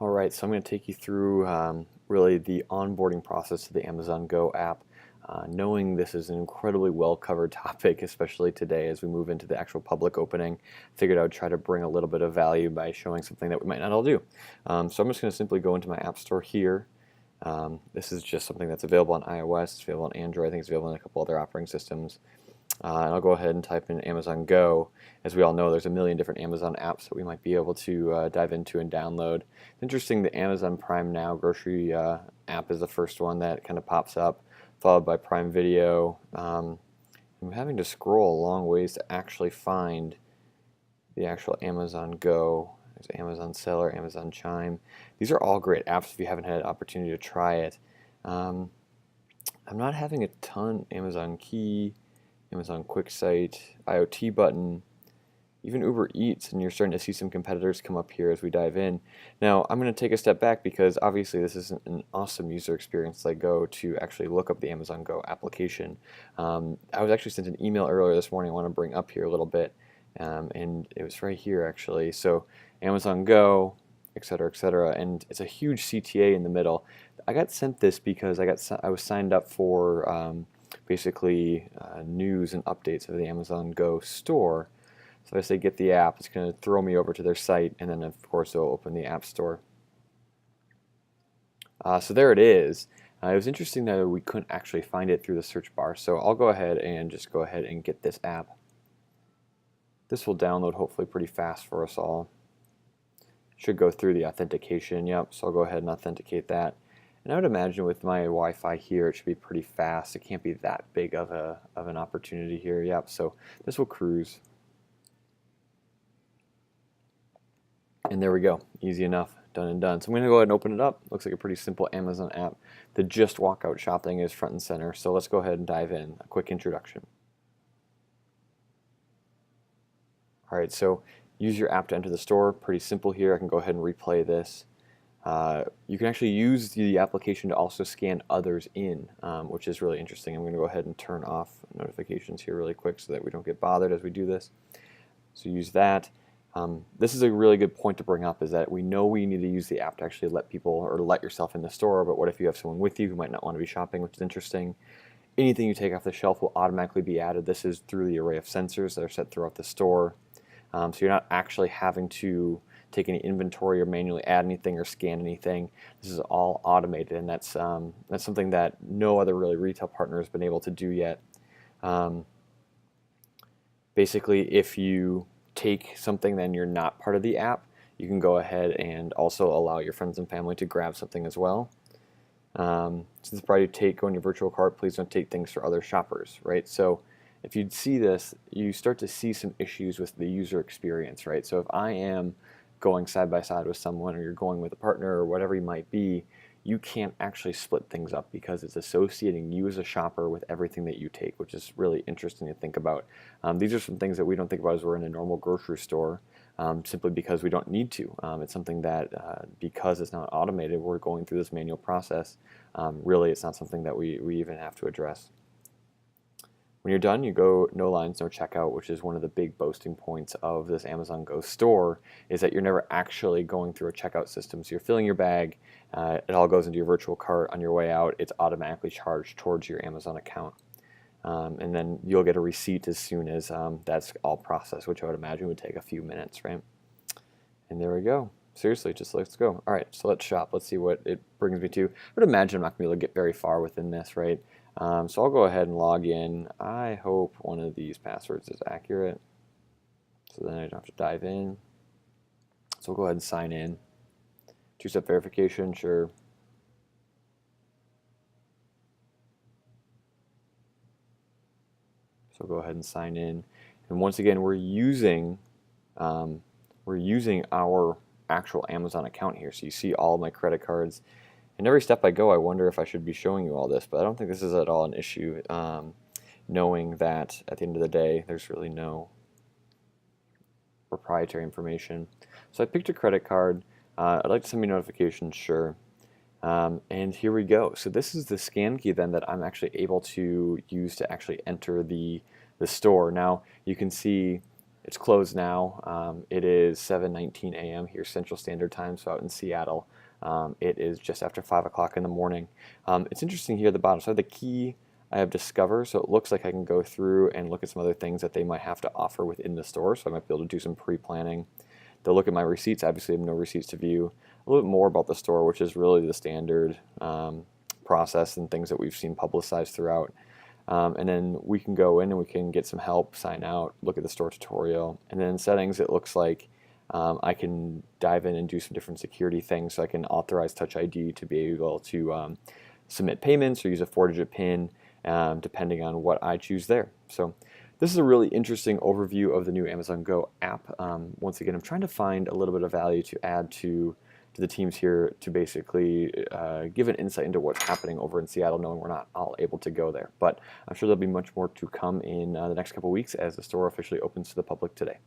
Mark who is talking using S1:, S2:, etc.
S1: Alright, so I'm going to take you through really the onboarding process to the Amazon Go app. Knowing this is an incredibly well covered topic, especially today as we move into the actual public opening, figured I would try to bring a little bit of value by showing something that we might not all do. So I'm just going to simply go into my app store here. This is just something that's available on iOS, it's available on Android, I think it's available on a couple other operating systems. And I'll go ahead and type in Amazon Go. As we all know, there's a million different Amazon apps that we might be able to dive into and download. It's interesting, the Amazon Prime Now grocery app is the first one that kind of pops up, followed by Prime Video. I'm having to scroll a long ways to actually find the actual Amazon Go. There's Amazon Seller, Amazon Chime. These are all great apps if you haven't had an opportunity to try it. I'm not having a ton. Amazon Key, Amazon QuickSite, IoT button, even Uber Eats, and you're starting to see some competitors come up here as we dive in. Now, I'm going to take a step back because obviously this isn't an awesome user experience like Go to actually look up the Amazon Go application. I was actually sent an email earlier this morning I want to bring up here a little bit, and it was right here actually. So Amazon Go, etc., and it's a huge CTA in the middle. I got sent this because I was signed up for basically news and updates of the Amazon Go store. So if I say get the app, it's going to throw me over to their site, and then of course it'll open the App Store. So there it is. It was interesting that we couldn't actually find it through the search bar, so I'll go ahead and just go ahead and get this app. This will download hopefully pretty fast for us all. Should go through the authentication, yep, so I'll go ahead and authenticate that. And I would imagine with my Wi-Fi here it should be pretty fast. It can't be that big of an opportunity here, yep, so this will cruise. And there we go, easy enough, done and done. So I'm going to go ahead and open it up. Looks like a pretty simple Amazon app. The just walkout shopping is front and center, so let's go ahead and dive in. A quick introduction. Alright, so use your app to enter the store. Pretty simple here. I can go ahead and replay this. You can actually use the application to also scan others in, which is really interesting. I'm going to go ahead and turn off notifications here really quick so that we don't get bothered as we do this. So use that. This is a really good point to bring up, is that we know we need to use the app to actually let people or let yourself in the store, but what if you have someone with you who might not want to be shopping, which is interesting. Anything you take off the shelf will automatically be added. This is through the array of sensors that are set throughout the store. So you're not actually having to take any inventory or manually add anything or scan anything. This is all automated, and that's something that no other really retail partner has been able to do yet. Basically, if you take something then you're not part of the app, you can go ahead and also allow your friends and family to grab something as well. Since the go in your virtual cart, please don't take things for other shoppers, right? So if you'd see this, you start to see some issues with the user experience, right? So if I am going side by side with someone, or you're going with a partner, or whatever you might be, you can't actually split things up because it's associating you as a shopper with everything that you take, which is really interesting to think about. These are some things that we don't think about as we're in a normal grocery store, simply because we don't need to. It's something that, because it's not automated, we're going through this manual process. Really, it's not something that we even have to address. When you're done, you go no lines, no checkout, which is one of the big boasting points of this Amazon Go store, is that you're never actually going through a checkout system. So you're filling your bag, it all goes into your virtual cart. On your way out, it's automatically charged towards your Amazon account. And then you'll get a receipt as soon as that's all processed, which I would imagine would take a few minutes, right? And there we go. Seriously, just let's go. All right, so let's shop. Let's see what it brings me to. I would imagine I'm not going to be able to get very far within this, right? So I'll go ahead and log in. I hope one of these passwords is accurate, so then I don't have to dive in. So we'll go ahead and sign in. Two-step verification, sure. So go ahead and sign in. And once again, we're using our actual Amazon account here. So you see all of my credit cards. And every step I go, I wonder if I should be showing you all this, but I don't think this is at all an issue, knowing that at the end of the day, there's really no proprietary information. So I picked a credit card. I'd like to send me notifications, sure. And here we go. So this is the scan key then that I'm actually able to use to actually enter the store. Now you can see It's closed now. It is 7:19 a.m. here Central Standard Time, so out in Seattle. It is just after 5 o'clock in the morning. It's interesting here at the bottom. So I have the key, I have Discover, so it looks like I can go through and look at some other things that they might have to offer within the store, so I might be able to do some pre-planning. They'll look at my receipts. Obviously, I have no receipts to view. A little bit more about the store, which is really the standard process and things that we've seen publicized throughout. And then we can go in and we can get some help, sign out, look at the store tutorial. And then in settings, it looks like I can dive in and do some different security things. So I can authorize Touch ID to be able to submit payments or use a 4-digit PIN, depending on what I choose there. So this is a really interesting overview of the new Amazon Go app. Once again, I'm trying to find a little bit of value to add to the teams here to basically give an insight into what's happening over in Seattle, knowing we're not all able to go there. But I'm sure there'll be much more to come in the next couple weeks as the store officially opens to the public today.